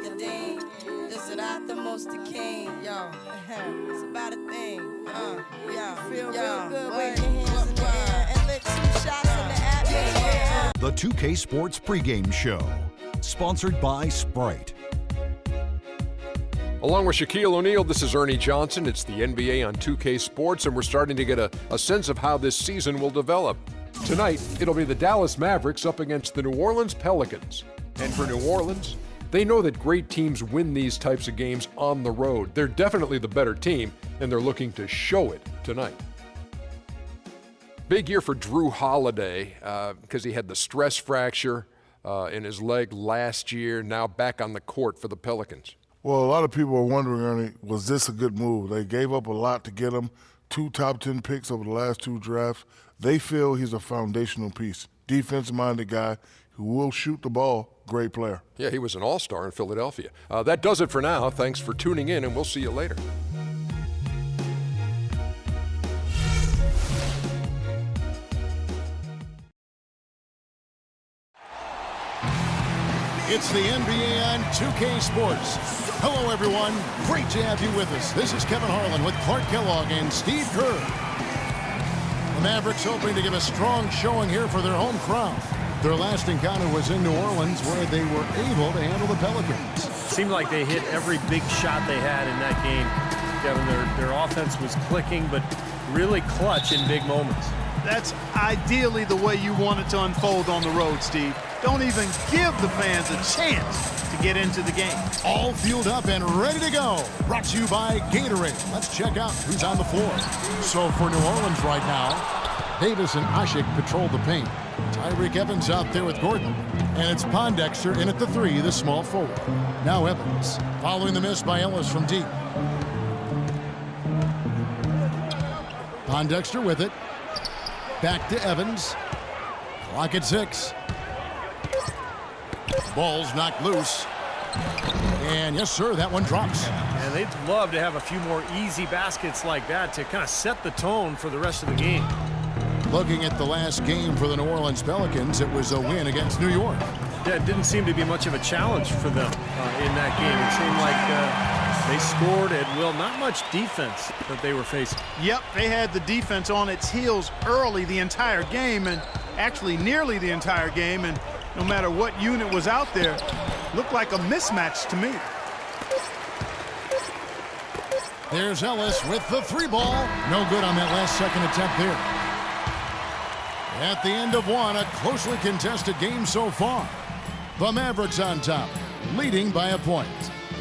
the dean. This is out the most the king. Yo, it's about a thing. Yo, feel real good. Wave your hands in the air and lick 2 shots in the atmosphere. The 2K Sports pregame show, sponsored by Sprite. Along with Shaquille O'Neal, this is Ernie Johnson. It's the NBA on 2K Sports, and we're starting to get a sense of how this season will develop. Tonight, it'll be the Dallas Mavericks up against the New Orleans Pelicans. And for New Orleans, they know that great teams win these types of games on the road. They're definitely the better team, and they're looking to show it tonight. Big year for Drew Holiday because he had the stress fracture in his leg last year, now back on the court for the Pelicans. Well, a lot of people are wondering, Ernie, was this a good move? They gave up a lot to get him, 2 top 10 picks over the last 2 drafts. They feel he's a foundational piece, defensive-minded guy who will shoot the ball, great player. Yeah, he was an all-star in Philadelphia. That does it for now. Thanks for tuning in, and we'll see you later. It's the NBA on 2K Sports. Hello, everyone. Great to have you with us. This is Kevin Harlan with Clark Kellogg and Steve Kerr. The Mavericks hoping to give a strong showing here for their home crowd. Their last encounter was in New Orleans, where they were able to handle the Pelicans. Seemed like they hit every big shot they had in that game. Kevin, their offense was clicking, but really clutch in big moments. That's ideally the way you want it to unfold on the road, Steve. Don't even give the fans a chance to get into the game. All fueled up and ready to go. Brought to you by Gatorade. Let's check out who's on the floor. So for New Orleans right now, Davis and Asik patrol the paint. Tyreke Evans out there with Gordon. And it's Pondexter in at the 3, the small forward. Now Evans, following the miss by Ellis from deep. Pondexter with it. Back to Evans. Clock at 6. Ball's knocked loose. And yes, sir, that one drops. And they'd love to have a few more easy baskets like that to kind of set the tone for the rest of the game. Looking at the last game for the New Orleans Pelicans, it was a win against New York. Yeah, it didn't seem to be much of a challenge for them in that game. It seemed like they scored at will. Not much defense that they were facing. Yep, they had the defense on its heels early the entire game, and actually nearly the entire game, and no matter what unit was out there, looked like a mismatch to me. There's Ellis with the 3 ball. No good on that last second attempt there. At the end of one, a closely contested game so far. The Mavericks on top, leading by a point.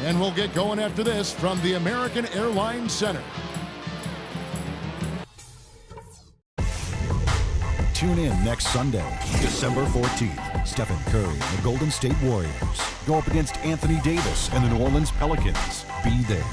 And we'll get going after this from the American Airlines Center. Tune in next Sunday, December 14th. Stephen Curry and the Golden State Warriors go up against Anthony Davis and the New Orleans Pelicans. Be there.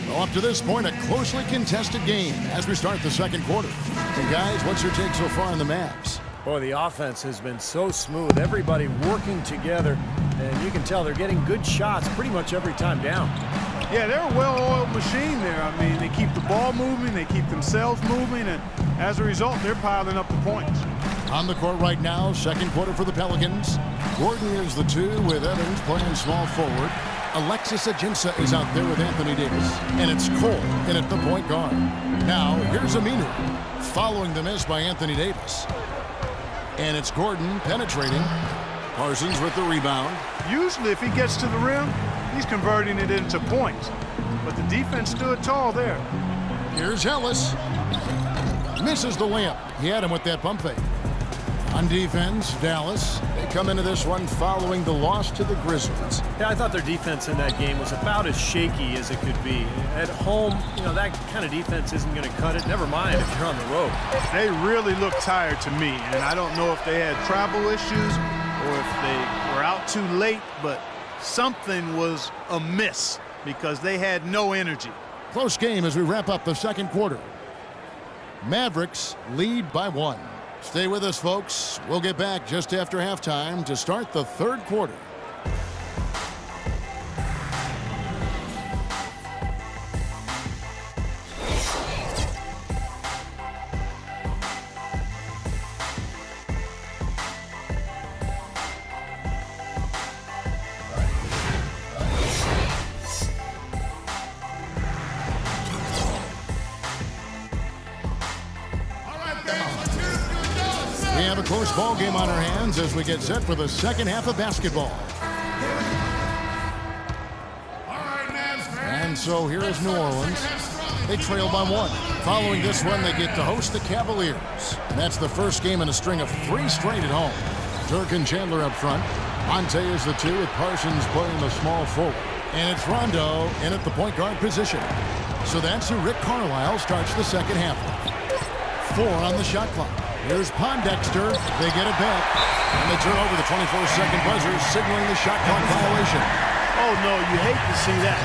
Well, up to this point, a closely contested game as we start the second quarter. And guys, what's your take so far on the Mavs? Boy, the offense has been so smooth. Everybody working together, and you can tell they're getting good shots pretty much every time down. Yeah, they're a well-oiled machine there. I mean, they keep the ball moving, they keep themselves moving, and as a result, they're piling up the points. On the court right now, second quarter for the Pelicans. Gordon is the 2 with Evans playing small forward. Alexis Ajinça is out there with Anthony Davis. And it's Cole in at the point guard. Now, here's Aminu following the miss by Anthony Davis. And it's Gordon penetrating. Parsons with the rebound. Usually, if he gets to the rim, he's converting it into points. But the defense stood tall there. Here's Ellis. Misses the layup. He had him with that pump fake. On defense, Dallas. They come into this one following the loss to the Grizzlies. Yeah, I thought their defense in that game was about as shaky as it could be. At home, you know, that kind of defense isn't going to cut it. Never mind if you're on the road. They really look tired to me, and I don't know if they had travel issues or if they were out too late, but something was amiss because they had no energy. Close game as we wrap up the second quarter. Mavericks lead by 1. Stay with us, folks. We'll get back just after halftime to start the third quarter. have a close ball game on our hands as we get set for the second half of basketball. And so here is New Orleans. They trail by 1. Following this one, they get to host the Cavaliers. And that's the first game in a string of 3 straight at home. Dirk and Chandler up front. Monte is the 2 with Parsons playing the small forward. And it's Rondo in at the point guard position. So that's who Rick Carlisle starts the second half with. 4 on the shot clock. Here's Pondexter. They get it back. And they turn over the 24-second buzzer, signaling the shot clock violation. Oh, no, you hate to see that.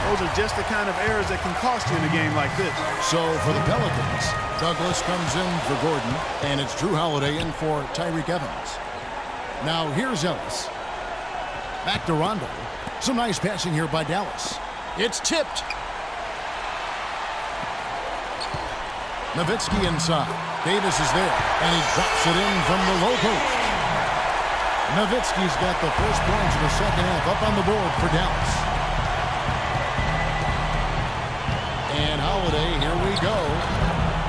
Those are just the kind of errors that can cost you in a game like this. So for the Pelicans, Douglas comes in for Gordon, and it's Drew Holiday in for Tyreke Evans. Now here's Ellis. Back to Rondo. Some nice passing here by Dallas. It's tipped. Nowitzki inside. Davis is there, and he drops it in from the low post. Nowitzki's got the first points of the second half up on the board for Dallas. And Holiday, here we go.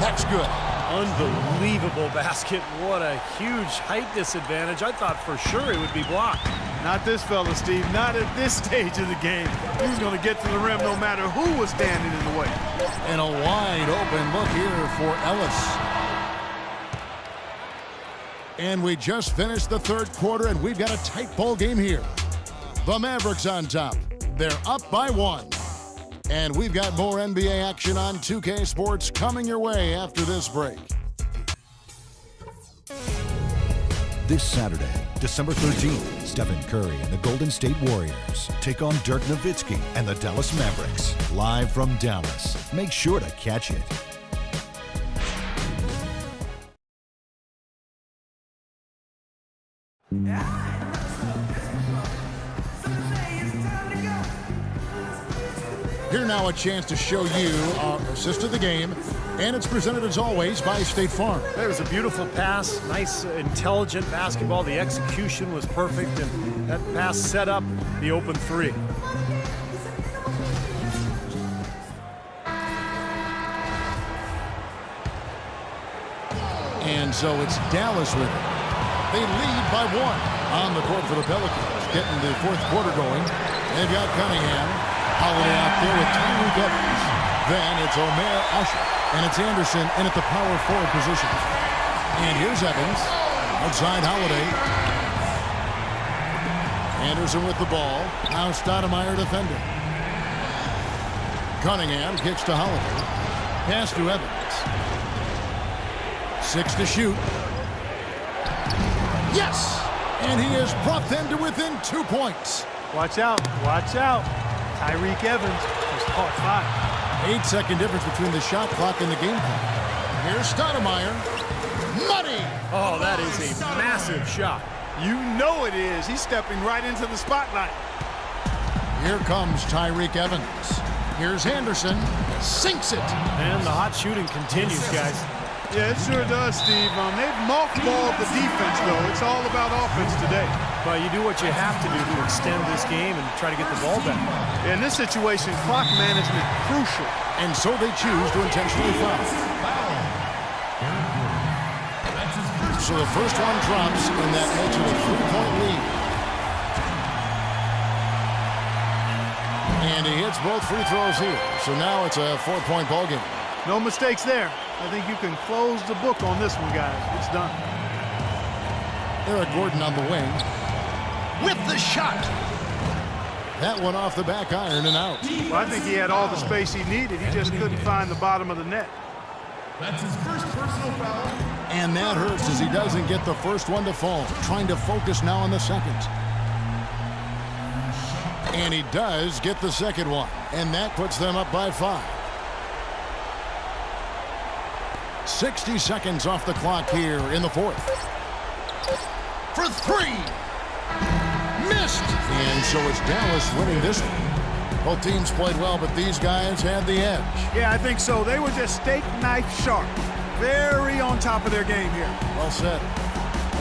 That's good. Unbelievable basket. What a huge height disadvantage. I thought for sure it would be blocked. Not this fella, Steve. Not at this stage of the game. He was going to get to the rim no matter who was standing in the way. And a wide open look here for Ellis. And we just finished the third quarter, and we've got a tight ball game here. The Mavericks on top. They're up by 1. And we've got more NBA action on 2K Sports coming your way after this break. This Saturday, December 13th, Stephen Curry and the Golden State Warriors take on Dirk Nowitzki and the Dallas Mavericks. Live from Dallas. Make sure to catch it. Here now a chance to show you our assist of the game, and it's presented as always by State Farm. That was a beautiful pass, nice, intelligent basketball. The execution was perfect, and that pass set up the open 3. And so it's Dallas with it. They lead by 1 on the court for the Pelicans, getting the fourth quarter going. They've got Cunningham. Holiday out there with Tyreke Evans. Then it's Omer Usher. And it's Anderson in at the power forward position. And here's Evans. Outside Holiday. Anderson with the ball. Now Stoudemire defending. Cunningham kicks to Holiday. Pass to Evans. 6 to shoot. Yes! And he has brought them to within 2 points. Watch out. Watch out. Tyreke Evans has caught 5. 8-second difference between the shot clock and the game clock. Here's Stoudemire. Money! Oh, that is a massive shot. You know it is. He's stepping right into the spotlight. Here comes Tyreke Evans. Here's Anderson. Sinks it. And the hot shooting continues, guys. Yeah, it sure does, Steve. They've mothballed the defense, though. It's all about offense today. But you do what you have to do to extend this game and try to get the ball back. In this situation, clock management crucial. And so they choose to intentionally foul. So the first one drops, and that makes it a 3-point lead. And he hits both free throws here. So now it's a 4-point ball game. No mistakes there. I think you can close the book on this one, guys. It's done. Eric Gordon on the wing. With the shot. That one off the back iron and out. Well, I think he had all the space he needed. He just couldn't find the bottom of the net. That's his first personal foul. And that hurts as he doesn't get the first one to fall. Trying to focus now on the second. And he does get the second one. And that puts them up by 5. 60 seconds off the clock here in the fourth. For 3. Missed. And so it's Dallas winning this one. Both teams played well, but these guys had the edge. Yeah, I think so. They were just steak knife sharp. Very on top of their game here. Well said.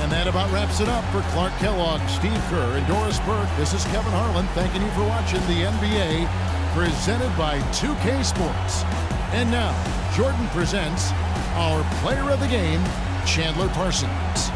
And that about wraps it up for Clark Kellogg, Steve Kerr, and Doris Burke. This is Kevin Harlan thanking you for watching the NBA presented by 2K Sports. And now, Jordan presents our player of the game, Chandler Parsons.